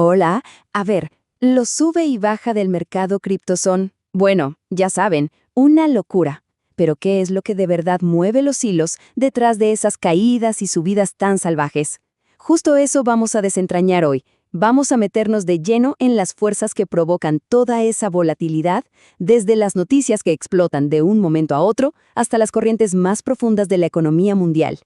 Hola, a ver, los sube y baja del mercado cripto son, bueno, ya saben, una locura. Pero ¿qué es lo que de verdad mueve los hilos detrás de esas caídas y subidas tan salvajes? Justo eso vamos a desentrañar hoy. Vamos a meternos de lleno en las fuerzas que provocan toda esa volatilidad, desde las noticias que explotan de un momento a otro hasta las corrientes más profundas de la economía mundial.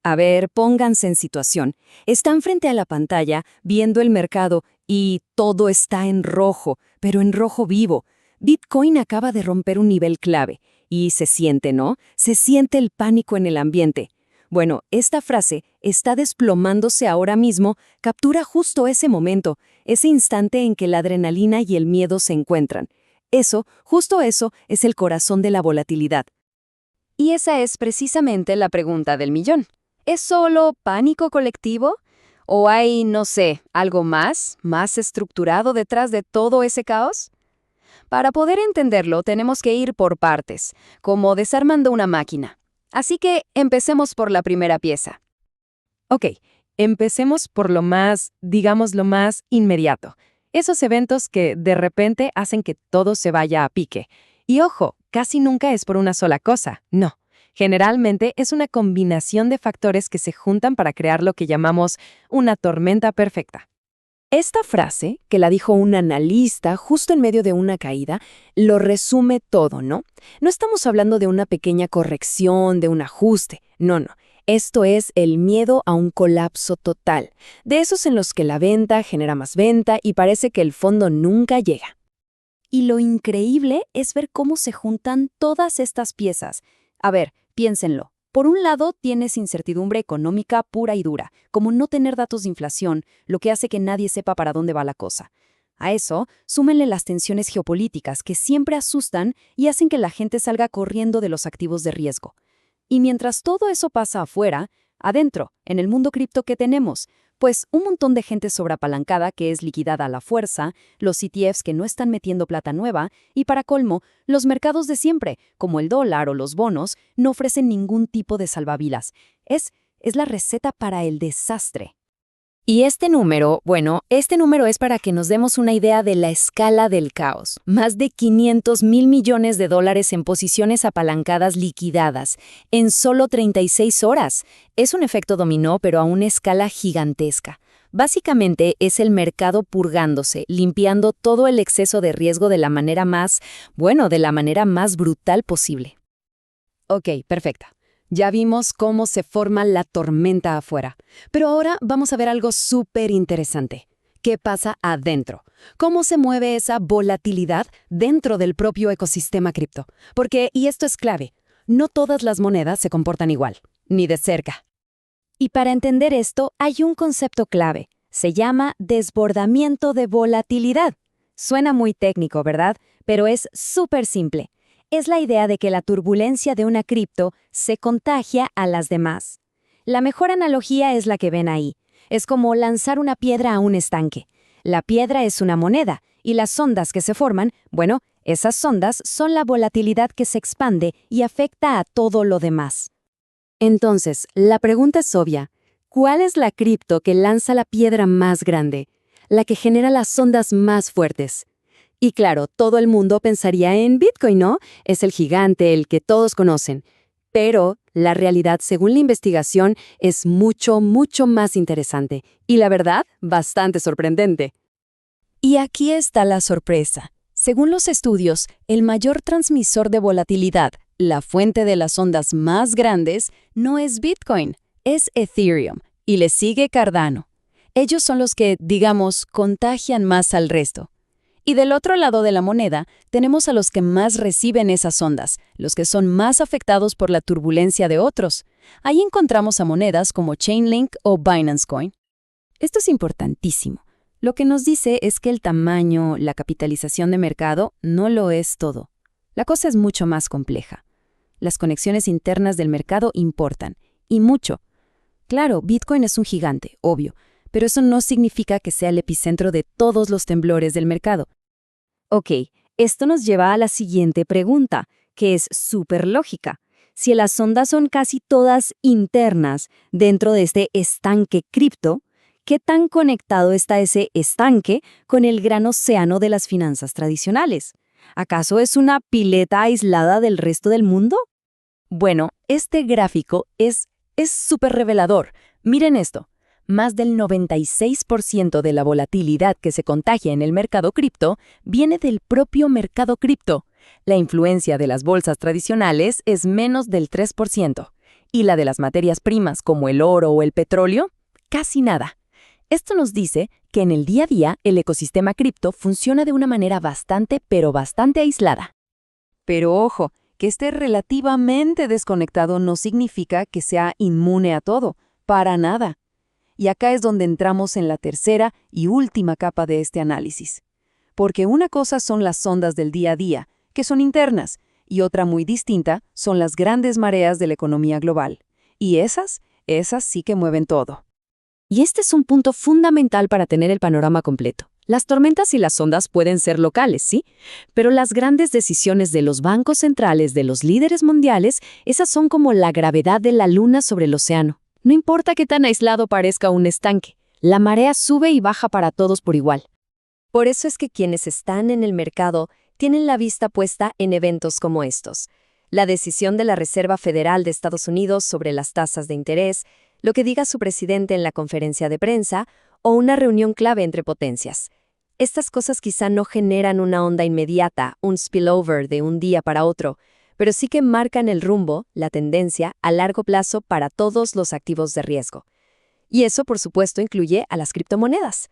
A ver, pónganse en situación. Están frente a la pantalla, viendo el mercado, y todo está en rojo, pero en rojo vivo. Bitcoin acaba de romper un nivel clave, y se siente, ¿no? Se siente el pánico en el ambiente. Bueno, esta frase, está desplomándose ahora mismo, captura justo ese momento, ese instante en que la adrenalina y el miedo se encuentran. Eso, justo eso, es el corazón de la volatilidad. Y esa es precisamente la pregunta del millón. ¿Es solo pánico colectivo? ¿O hay, no sé, algo más estructurado detrás de todo ese caos? Para poder entenderlo, tenemos que ir por partes, como desarmando una máquina. Así que empecemos por la primera pieza. Ok, empecemos por lo más, digamos, lo más inmediato. Esos eventos que de repente hacen que todo se vaya a pique. Y ojo, casi nunca es por una sola cosa, no. Generalmente es una combinación de factores que se juntan para crear lo que llamamos una tormenta perfecta. Esta frase, que la dijo un analista justo en medio de una caída, lo resume todo, ¿no? No estamos hablando de una pequeña corrección, de un ajuste, no. Esto es el miedo a un colapso total, de esos en los que la venta genera más venta y parece que el fondo nunca llega. Y lo increíble es ver cómo se juntan todas estas piezas. A ver, piénsenlo. Por un lado, tienes incertidumbre económica pura y dura, como no tener datos de inflación, lo que hace que nadie sepa para dónde va la cosa. A eso, súmenle las tensiones geopolíticas que siempre asustan y hacen que la gente salga corriendo de los activos de riesgo. Y mientras todo eso pasa afuera, adentro, en el mundo cripto que tenemos, pues un montón de gente sobreapalancada que es liquidada a la fuerza, los ETFs que no están metiendo plata nueva, y para colmo, los mercados de siempre, como el dólar o los bonos, no ofrecen ningún tipo de salvavidas. Es la receta para el desastre. Y este número es para que nos demos una idea de la escala del caos. Más de 500,000 millones de dólares en posiciones apalancadas liquidadas en solo 36 horas. Es un efecto dominó, pero a una escala gigantesca. Básicamente es el mercado purgándose, limpiando todo el exceso de riesgo de la manera más brutal posible. Ok, perfecta. Ya vimos cómo se forma la tormenta afuera, pero ahora vamos a ver algo súper interesante. ¿Qué pasa adentro? ¿Cómo se mueve esa volatilidad dentro del propio ecosistema cripto? Porque, y esto es clave, no todas las monedas se comportan igual, ni de cerca. Y para entender esto, hay un concepto clave. Se llama desbordamiento de volatilidad. Suena muy técnico, ¿verdad? Pero es súper simple. Es la idea de que la turbulencia de una cripto se contagia a las demás. La mejor analogía es la que ven ahí. Es como lanzar una piedra a un estanque. La piedra es una moneda, y las ondas que se forman, bueno, esas ondas son la volatilidad que se expande y afecta a todo lo demás. Entonces, la pregunta es obvia. ¿Cuál es la cripto que lanza la piedra más grande? La que genera las ondas más fuertes. Y claro, todo el mundo pensaría en Bitcoin, ¿no? Es el gigante, el que todos conocen. Pero la realidad, según la investigación, es mucho más interesante. Y la verdad, bastante sorprendente. Y aquí está la sorpresa. Según los estudios, el mayor transmisor de volatilidad, la fuente de las ondas más grandes, no es Bitcoin, es Ethereum, y le sigue Cardano. Ellos son los que, digamos, contagian más al resto. Y del otro lado de la moneda, tenemos a los que más reciben esas ondas, los que son más afectados por la turbulencia de otros. Ahí encontramos a monedas como Chainlink o Binance Coin. Esto es importantísimo. Lo que nos dice es que el tamaño, la capitalización de mercado, no lo es todo. La cosa es mucho más compleja. Las conexiones internas del mercado importan, y mucho. Claro, Bitcoin es un gigante, obvio, pero eso no significa que sea el epicentro de todos los temblores del mercado. Ok, esto nos lleva a la siguiente pregunta, que es súper lógica. Si las ondas son casi todas internas dentro de este estanque cripto, ¿qué tan conectado está ese estanque con el gran océano de las finanzas tradicionales? ¿Acaso es una pileta aislada del resto del mundo? Bueno, este gráfico es súper revelador. Miren esto. Más del 96% de la volatilidad que se contagia en el mercado cripto viene del propio mercado cripto. La influencia de las bolsas tradicionales es menos del 3%, y la de las materias primas como el oro o el petróleo, casi nada. Esto nos dice que en el día a día el ecosistema cripto funciona de una manera pero bastante aislada. Pero ojo, que esté relativamente desconectado no significa que sea inmune a todo, para nada. Y acá es donde entramos en la tercera y última capa de este análisis. Porque una cosa son las ondas del día a día, que son internas, y otra muy distinta son las grandes mareas de la economía global. Y esas sí que mueven todo. Y este es un punto fundamental para tener el panorama completo. Las tormentas y las ondas pueden ser locales, ¿sí? Pero las grandes decisiones de los bancos centrales, de los líderes mundiales, esas son como la gravedad de la luna sobre el océano. No importa qué tan aislado parezca un estanque, la marea sube y baja para todos por igual. Por eso es que quienes están en el mercado tienen la vista puesta en eventos como estos. La decisión de la Reserva Federal de Estados Unidos sobre las tasas de interés, lo que diga su presidente en la conferencia de prensa, o una reunión clave entre potencias. Estas cosas quizá no generan una onda inmediata, un spillover de un día para otro, pero sí que marcan el rumbo, la tendencia, a largo plazo para todos los activos de riesgo. Y eso, por supuesto, incluye a las criptomonedas.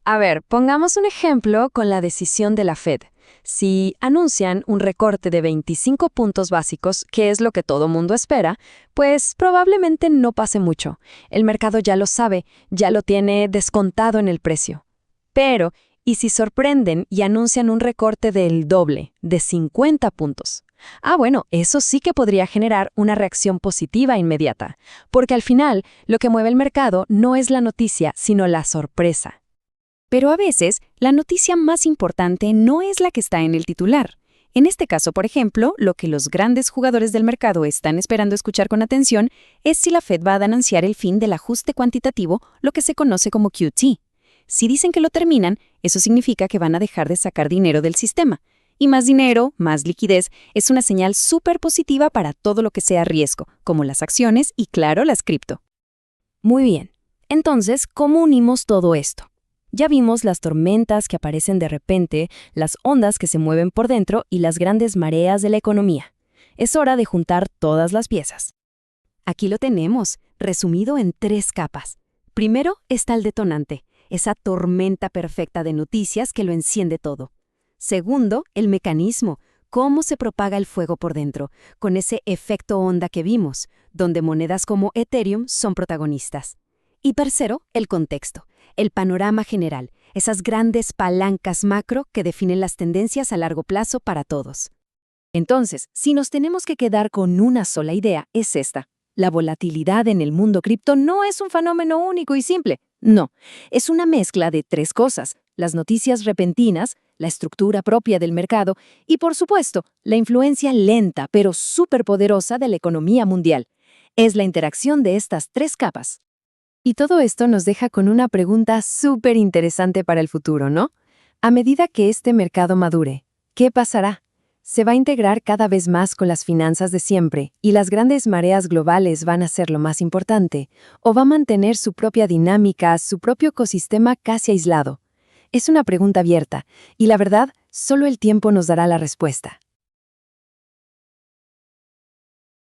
A ver, pongamos un ejemplo con la decisión de la Fed. Si anuncian un recorte de 25 puntos básicos, que es lo que todo mundo espera, pues probablemente no pase mucho. El mercado ya lo sabe, ya lo tiene descontado en el precio. Pero, ¿y si sorprenden y anuncian un recorte del doble, de 50 puntos? Bueno, eso sí que podría generar una reacción positiva inmediata, porque al final lo que mueve el mercado no es la noticia, sino la sorpresa. Pero a veces, la noticia más importante no es la que está en el titular. En este caso, por ejemplo, lo que los grandes jugadores del mercado están esperando escuchar con atención es si la Fed va a anunciar el fin del ajuste cuantitativo, lo que se conoce como QT. Si dicen que lo terminan, eso significa que van a dejar de sacar dinero del sistema. Y más dinero, más liquidez, es una señal súper positiva para todo lo que sea riesgo, como las acciones y, claro, las cripto. Muy bien. Entonces, ¿cómo unimos todo esto? Ya vimos las tormentas que aparecen de repente, las ondas que se mueven por dentro y las grandes mareas de la economía. Es hora de juntar todas las piezas. Aquí lo tenemos, resumido en 3 capas. Primero está el detonante, esa tormenta perfecta de noticias que lo enciende todo. Segundo, el mecanismo, cómo se propaga el fuego por dentro, con ese efecto onda que vimos, donde monedas como Ethereum son protagonistas. Y tercero, el contexto, el panorama general, esas grandes palancas macro que definen las tendencias a largo plazo para todos. Entonces, si nos tenemos que quedar con una sola idea, es esta. La volatilidad en el mundo cripto no es un fenómeno único y simple. No, es una mezcla de 3 cosas: las noticias repentinas, la estructura propia del mercado y, por supuesto, la influencia lenta pero superpoderosa de la economía mundial. Es la interacción de estas 3 capas. Y todo esto nos deja con una pregunta súper interesante para el futuro, ¿no? A medida que este mercado madure, ¿qué pasará? ¿Se va a integrar cada vez más con las finanzas de siempre y las grandes mareas globales van a ser lo más importante? ¿O va a mantener su propia dinámica, su propio ecosistema casi aislado? Es una pregunta abierta y la verdad, solo el tiempo nos dará la respuesta.